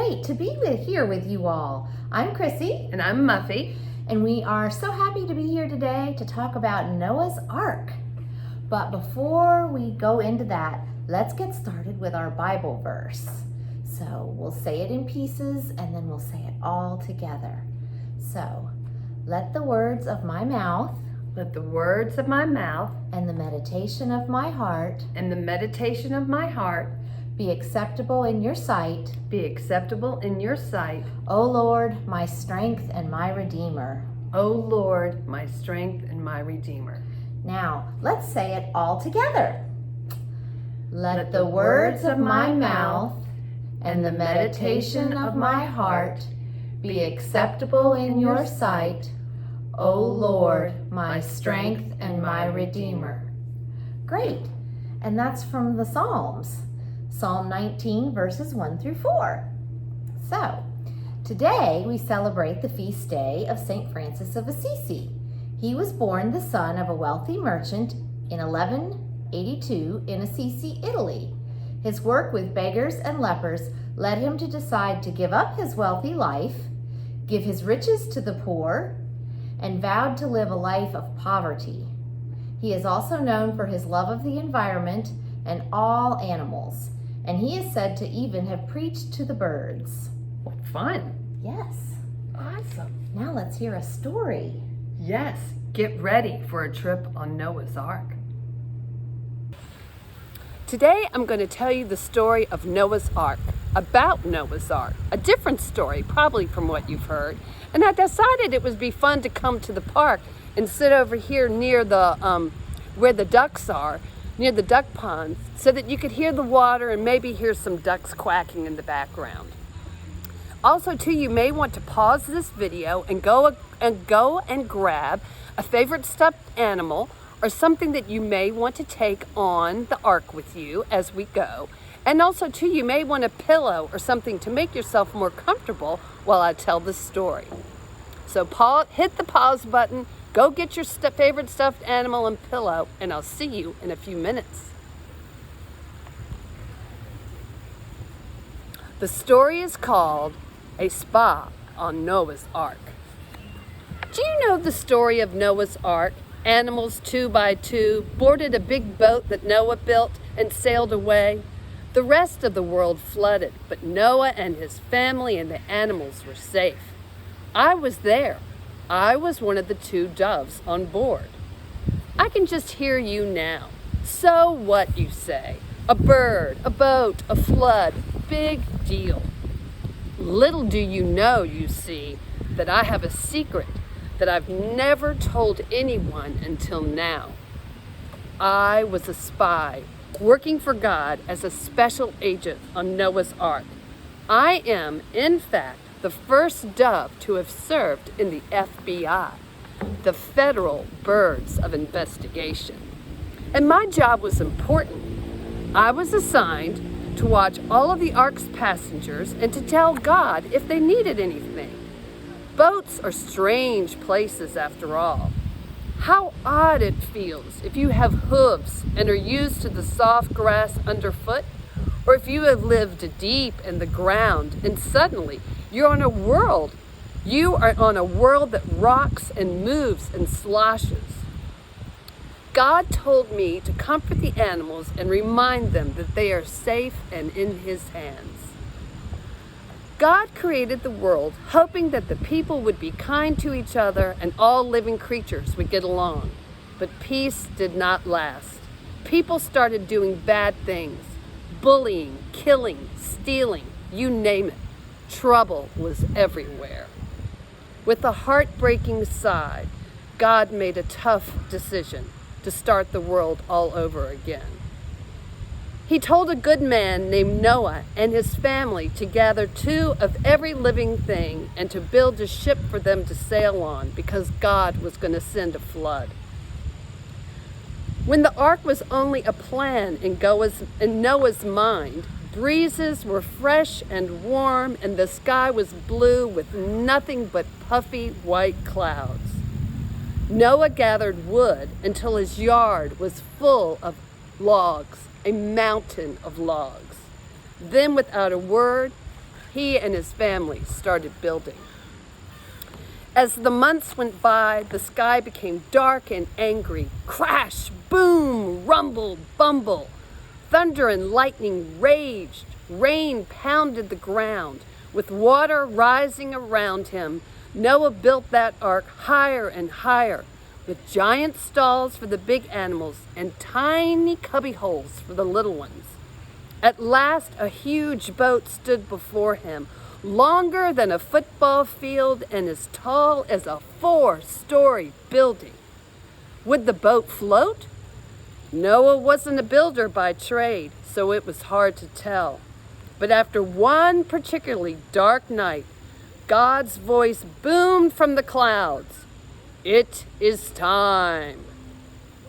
great to be here with you all. I'm Chrissy. And I'm Muffy. And we are so happy to be here today to talk about Noah's Ark. But before we go into that, let's get started with our Bible verse. So we'll say it in pieces and then we'll say it all together. So, let the words of my mouth Let the words of my mouth and the meditation of my heart and the meditation of my heart be acceptable in your sight, be acceptable in your sight, O Lord, my strength and my Redeemer. O Lord, my strength and my Redeemer. Now, let's say it all together. Let the words of my mouth and the meditation of my heart be acceptable in your sight, O Lord, my strength and my Redeemer. Great. And that's from the Psalms. Psalm 19, verses 1 through 4. So, today we celebrate the feast day of St. Francis of Assisi. He was born the son of a wealthy merchant in 1182 in Assisi, Italy. His work with beggars and lepers led him to decide to give up his wealthy life, give his riches to the poor, and vowed to live a life of poverty. He is also known for his love of the environment and all animals, and he is said to even have preached to the birds. What fun. Yes. Awesome. Now let's hear a story. Yes, get ready for a trip on Noah's Ark. Today I'm going to tell you the story of Noah's Ark, about Noah's Ark, a different story probably from what you've heard. And I decided it would be fun to come to the park and sit over here near the where the ducks are, near the duck ponds, so that you could hear the water and maybe hear some ducks quacking in the background. Also, too, you may want to pause this video and go and grab a favorite stuffed animal or something that you may want to take on the ark with you as we go. And also, too, you may want a pillow or something to make yourself more comfortable while I tell the story. So hit the pause button, go get your favorite stuffed animal and pillow, and I'll see you in a few minutes. The story is called A Spa on Noah's Ark. Do you know the story of Noah's Ark? Animals 2 by 2 boarded a big boat that Noah built and sailed away. The rest of the world flooded, but Noah and his family and the animals were safe. I was there. I was one of the 2 doves on board. I can just hear you now. So what, you say? A bird, a boat, a flood, big deal. Little do you know, you see, that I have a secret that I've never told anyone until now. I was a spy, working for God as a special agent on Noah's Ark. I am, in fact, the first dove to have served in the FBI, the Federal Birds of Investigation. And my job was important. I was assigned to watch all of the Ark's passengers and to tell God if they needed anything. Boats are strange places after all. How odd it feels if you have hooves and are used to the soft grass underfoot, or if you have lived deep in the ground and suddenly you're on a world. You are on a world that rocks and moves and sloshes. God told me to comfort the animals and remind them that they are safe and in His hands. God created the world hoping that the people would be kind to each other and all living creatures would get along. But peace did not last. People started doing bad things, bullying, killing, stealing, you name it. Trouble was everywhere. With a heartbreaking sigh, God made a tough decision to start the world all over again. He told a good man named Noah and his family to gather 2 of every living thing and to build a ship for them to sail on because God was going to send a flood. When the ark was only a plan in Noah's mind, breezes were fresh and warm and the sky was blue with nothing but puffy white clouds. Noah gathered wood until his yard was full of logs, a mountain of logs. Then, without a word, he and his family started building. As the months went by, the sky became dark and angry. Crash, boom, rumble, bumble. Thunder and lightning raged. Rain pounded the ground. With water rising around him, Noah built that ark higher and higher, with giant stalls for the big animals and tiny cubby holes for the little ones. At last, a huge boat stood before him, longer than a football field and as tall as a 4-story building. Would the boat float? Noah wasn't a builder by trade, so it was hard to tell. But after one particularly dark night, God's voice boomed from the clouds. It is time.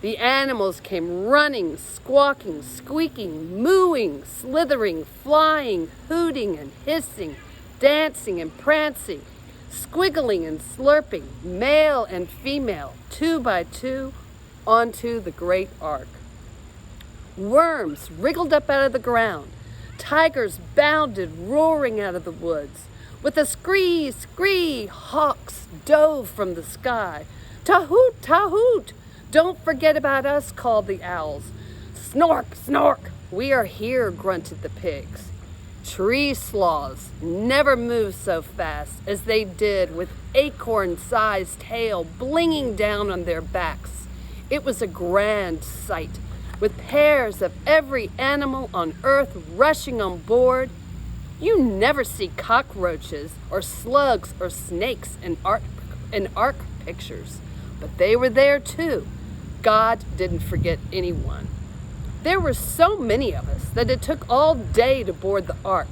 The animals came running, squawking, squeaking, mooing, slithering, flying, hooting and hissing, dancing and prancing, squiggling and slurping, male and female, 2 by 2, onto the great ark. Worms wriggled up out of the ground. Tigers bounded, roaring out of the woods. With a scree, scree, hawks dove from the sky. Ta-hoot, ta-hoot! Don't forget about us, called the owls. Snork, snork! We are here, grunted the pigs. Tree sloths never moved so fast as they did, with acorn-sized tail blinging down on their backs. It was a grand sight, with pairs of every animal on earth rushing on board. You never see cockroaches or slugs or snakes in ark pictures, but they were there too. God didn't forget anyone. There were so many of us that it took all day to board the ark.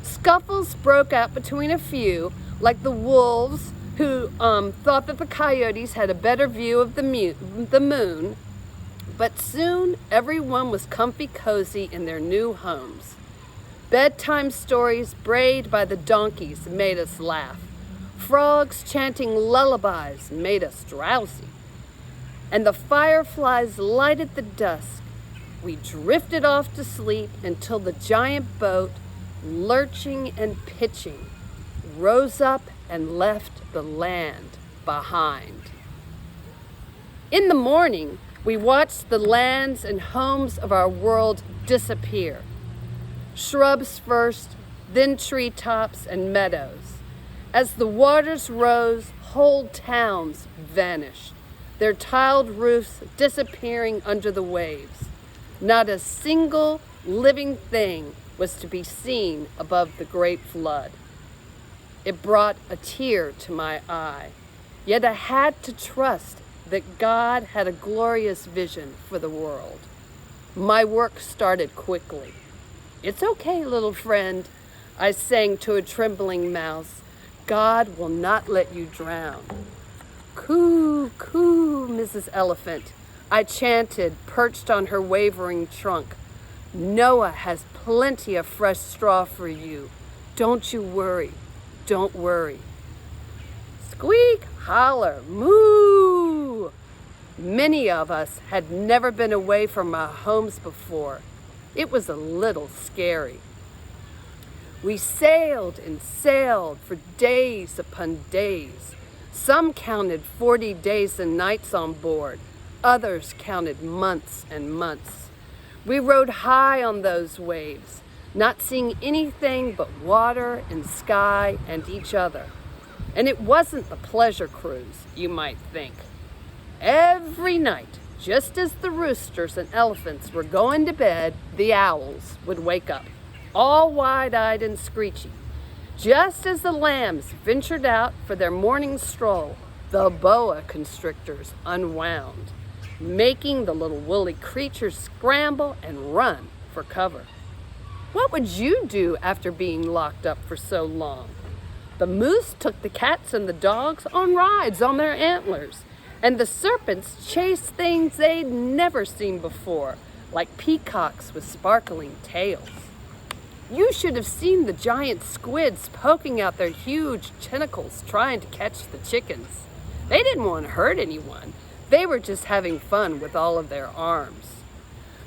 Scuffles broke out between a few, like the wolves who thought that the coyotes had a better view of the moon, but soon everyone was comfy cozy in their new homes. Bedtime stories brayed by the donkeys made us laugh. Frogs chanting lullabies made us drowsy. And the fireflies lighted the dusk. We drifted off to sleep until the giant boat, lurching and pitching, rose up and left the land behind. In the morning, we watched the lands and homes of our world disappear. Shrubs first, then treetops and meadows. As the waters rose, whole towns vanished, their tiled roofs disappearing under the waves. Not a single living thing was to be seen above the great flood. It brought a tear to my eye, yet I had to trust that God had a glorious vision for the world. My work started quickly. "It's okay, little friend," I sang to a trembling mouse. "God will not let you drown." "Coo, coo, Mrs. Elephant," I chanted, perched on her wavering trunk. "Noah has plenty of fresh straw for you. Don't you worry, don't worry." Squeak, holler, moo! Many of us had never been away from our homes before. It was a little scary. We sailed and sailed for days upon days. Some counted 40 days and nights on board. Others counted months and months. We rode high on those waves, not seeing anything but water and sky and each other. And it wasn't the pleasure cruise, you might think. Every night, just as the roosters and elephants were going to bed, the owls would wake up, all wide-eyed and screechy. Just as the lambs ventured out for their morning stroll, the boa constrictors unwound, making the little woolly creatures scramble and run for cover. What would you do after being locked up for so long? The moose took the cats and the dogs on rides on their antlers, and the serpents chased things they'd never seen before, like peacocks with sparkling tails. You should have seen the giant squids poking out their huge tentacles trying to catch the chickens. They didn't want to hurt anyone. They were just having fun with all of their arms.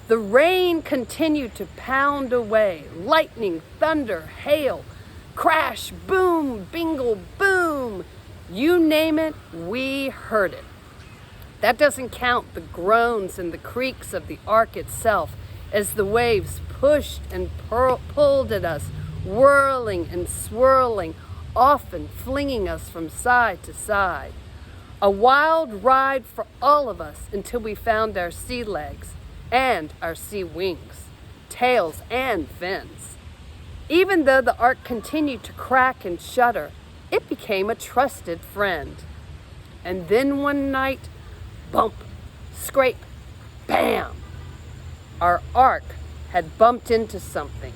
The rain continued to pound away, lightning, thunder, hail. Crash, boom, bingle, boom. You name it, we heard it. That doesn't count the groans and the creaks of the ark itself as the waves pushed and pulled at us, whirling and swirling, often flinging us from side to side. A wild ride for all of us until we found our sea legs and our sea wings, tails and fins. Even though the ark continued to crack and shudder, it became a trusted friend. And then one night, bump, scrape, bam! Our ark had bumped into something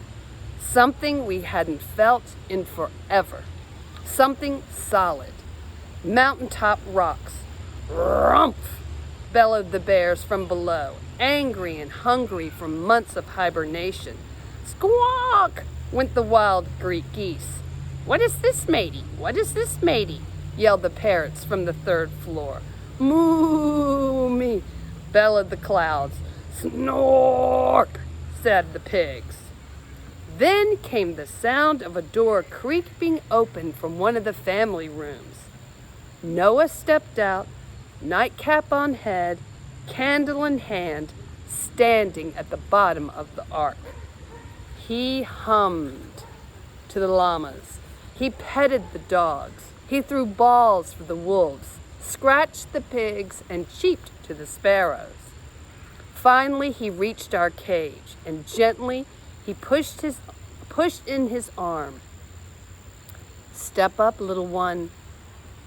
we hadn't felt in forever, something solid. Mountaintop rocks. Rumph! Bellowed the bears from below, angry and hungry from months of hibernation. Squawk! Went the wild Greek geese. What is this, matey? What is this, matey? Yelled the parrots from the third floor. Moo me! Bellowed the clouds. Snork! Said the pigs. Then came the sound of a door creaking open from one of the family rooms. Noah stepped out, nightcap on head, candle in hand, standing at the bottom of the ark. He hummed to the llamas. He petted the dogs. He threw balls for the wolves, scratched the pigs, and cheeped to the sparrows. Finally, he reached our cage, and gently he pushed in his arm. Step up, little one.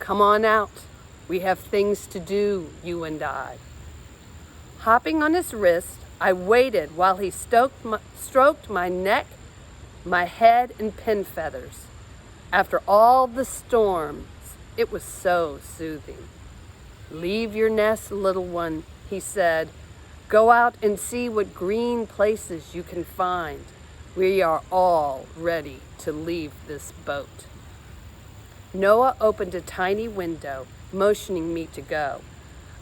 Come on out. We have things to do, you and I. Hopping on his wrist, I waited while he stroked my neck, my head, and pin feathers. After all the storms, it was so soothing. Leave your nest, little one, he said. Go out and see what green places you can find. We are all ready to leave this boat. Noah opened a tiny window, motioning me to go.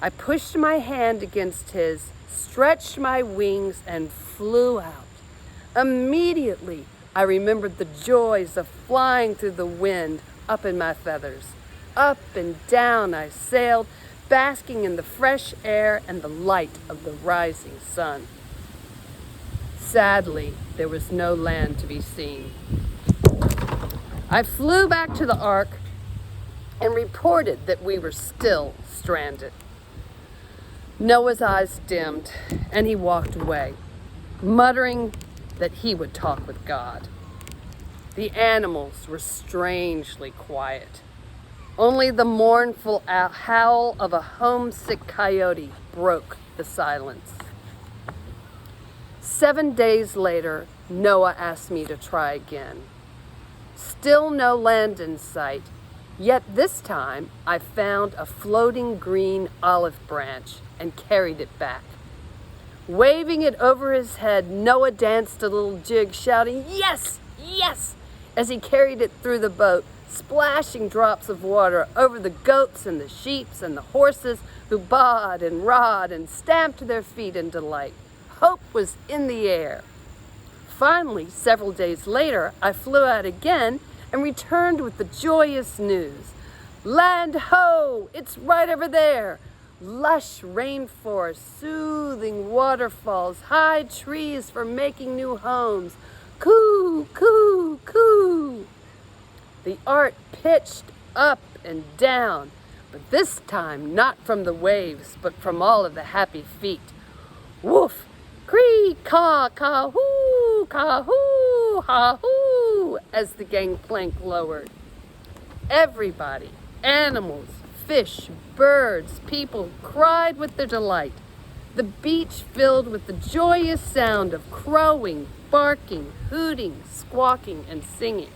I pushed my hand against his, stretched my wings, and flew out. Immediately, I remembered the joys of flying through the wind up in my feathers. Up and down I sailed, basking in the fresh air and the light of the rising sun. Sadly, there was no land to be seen. I flew back to the ark and reported that we were still stranded. Noah's eyes dimmed, and he walked away, muttering that he would talk with God. The animals were strangely quiet. Only the mournful howl of a homesick coyote broke the silence. 7 days later, Noah asked me to try again. Still no land in sight, yet this time I found a floating green olive branch and carried it back. Waving it over his head, Noah danced a little jig, shouting, "Yes, yes!" as he carried it through the boat, splashing drops of water over the goats and the sheep and the horses who baaed and rahed and stamped their feet in delight. Hope was in the air. Finally, several days later, I flew out again and returned with the joyous news. Land ho! It's right over there! Lush rainforest, soothing waterfalls, high trees for making new homes. Coo, coo, coo! The ark pitched up and down, but this time not from the waves, but from all of the happy feet. Woof! Cree, caw, caw-hoo, caw-hoo, ha-hoo, as the gangplank lowered. Everybody, animals, fish, birds, people cried with their delight. The beach filled with the joyous sound of crowing, barking, hooting, squawking, and singing.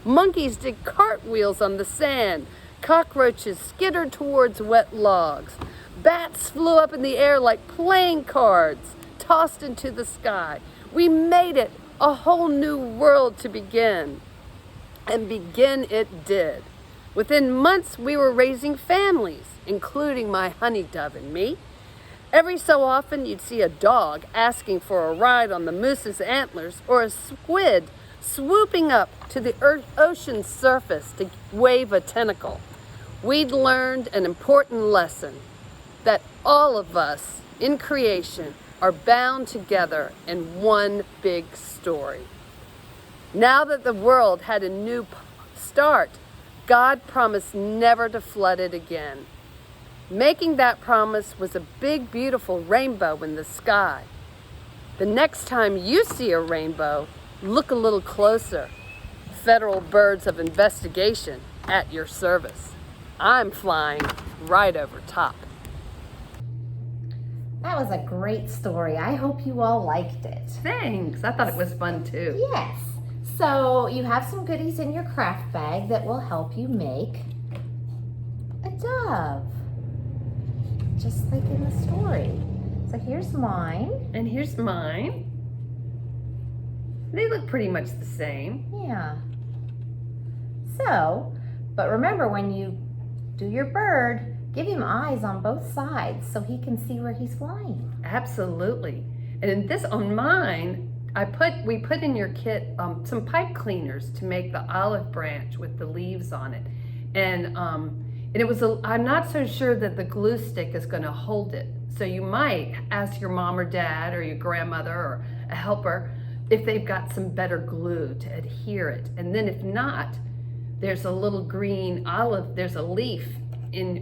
Monkeys did cartwheels on the sand. Cockroaches skittered towards wet logs. Bats flew up in the air like playing cards, tossed into the sky. We made it, a whole new world to begin. And begin it did. Within months, we were raising families, including my honey dove and me. Every so often, you'd see a dog asking for a ride on the moose's antlers or a squid swooping up to the ocean's surface to wave a tentacle, we'd learned an important lesson, that all of us in creation are bound together in one big story. Now that the world had a new start, God promised never to flood it again. Making that promise was a big, beautiful rainbow in the sky. The next time you see a rainbow, look a little closer. Federal Birds of Investigation at your service. I'm flying right over top. That was a great story. I hope you all liked it. Thanks. I thought it was fun too. Yes. So you have some goodies in your craft bag that will help you make a dove. Just like in the story. So here's mine. And here's mine. They look pretty much the same. Yeah. So, but remember when you do your bird, give him eyes on both sides so he can see where he's flying. Absolutely. And in this, on mine, we put in your kit some pipe cleaners to make the olive branch with the leaves on it. And it was I'm not so sure that the glue stick is going to hold it. So you might ask your mom or dad or your grandmother or a helper if they've got some better glue to adhere it. And then if not, there's a little green olive, there's a leaf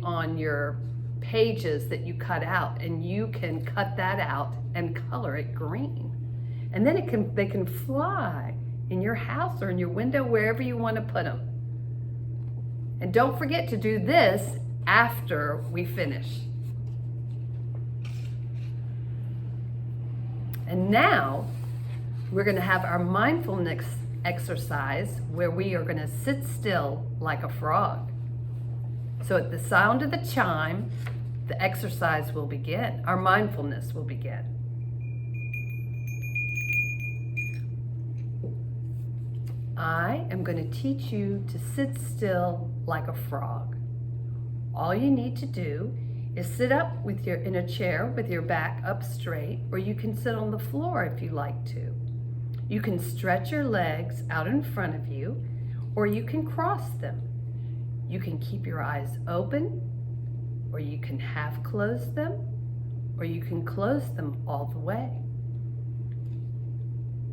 on your pages that you cut out, and you can cut that out and color it green. And then they can fly in your house or in your window, wherever you want to put them. And don't forget to do this after we finish. And now we're going to have our mindfulness exercise where we are going to sit still like a frog. So at the sound of the chime, the exercise will begin. Our mindfulness will begin. I am going to teach you to sit still like a frog. All you need to do is sit up in a chair with your back up straight, or you can sit on the floor if you like to. You can stretch your legs out in front of you, or you can cross them. You can keep your eyes open, or you can half close them, or you can close them all the way.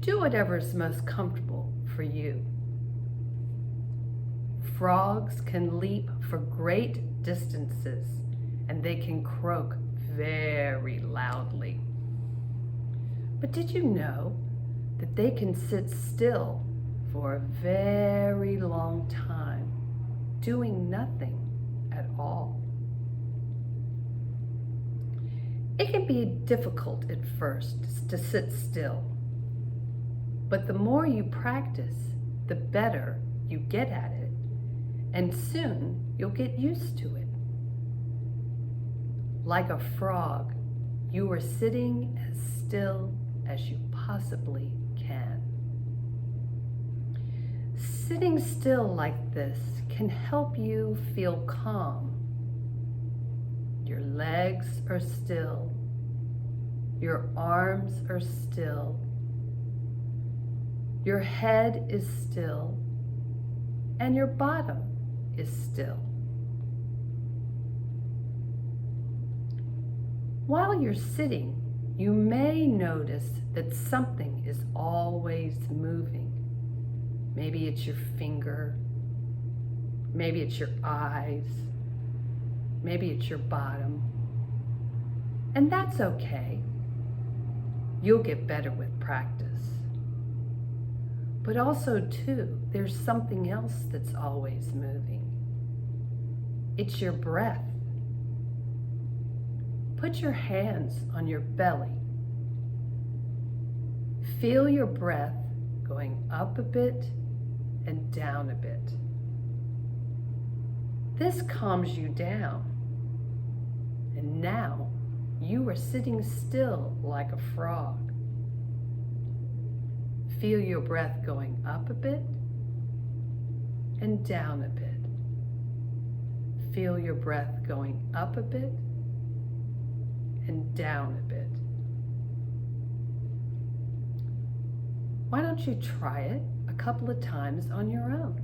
Do whatever is most comfortable for you. Frogs can leap for great distances, and they can croak very loudly. But did you know that they can sit still for a very long time, doing nothing at all? It can be difficult at first to sit still, but the more you practice, the better you get at it, and soon you'll get used to it. Like a frog, you are sitting as still as you possibly can. Sitting still like this can help you feel calm. Your legs are still, your arms are still, your head is still, and your bottom is still. While you're sitting, you may notice that something is always moving. Maybe it's your finger, maybe it's your eyes, maybe it's your bottom. And that's okay. You'll get better with practice. But also, too, there's something else that's always moving. It's your breath. Put your hands on your belly. Feel your breath going up a bit and down a bit. This calms you down. And now you are sitting still like a frog. Feel your breath going up a bit and down a bit. Feel your breath going up a bit and down a bit. Why don't you try it a couple of times on your own.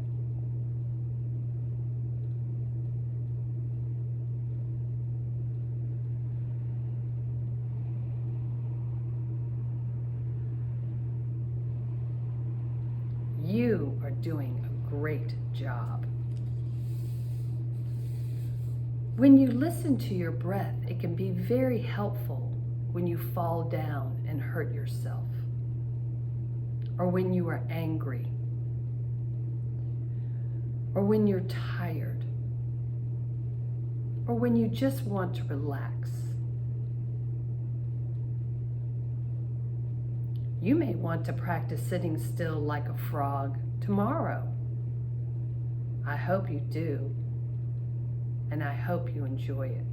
You are doing a great job. When you listen to your breath, it can be very helpful when you fall down and hurt yourself, or when you are angry, or when you're tired, or when you just want to relax. You may want to practice sitting still like a frog tomorrow. I hope you do, and I hope you enjoy it.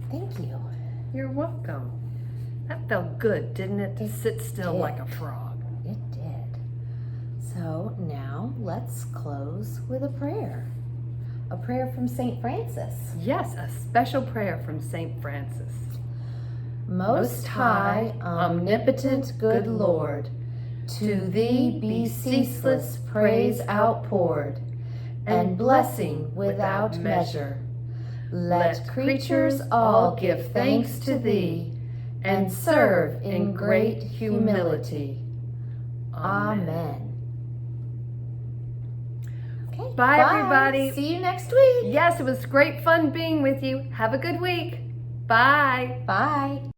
Thank you. You're welcome. That felt good, didn't it? To sit still did. like a frog. It did. So now let's close with a prayer. A prayer from St. Francis. Yes, a special prayer from St. Francis. Most high, omnipotent, good Lord, to thee be ceaseless praise outpoured, and blessing without measure. Let creatures all give thanks to thee, and serve in great humility. Amen. Okay, Bye, everybody. See you next week. Yes, it was great fun being with you. Have a good week. Bye. Bye.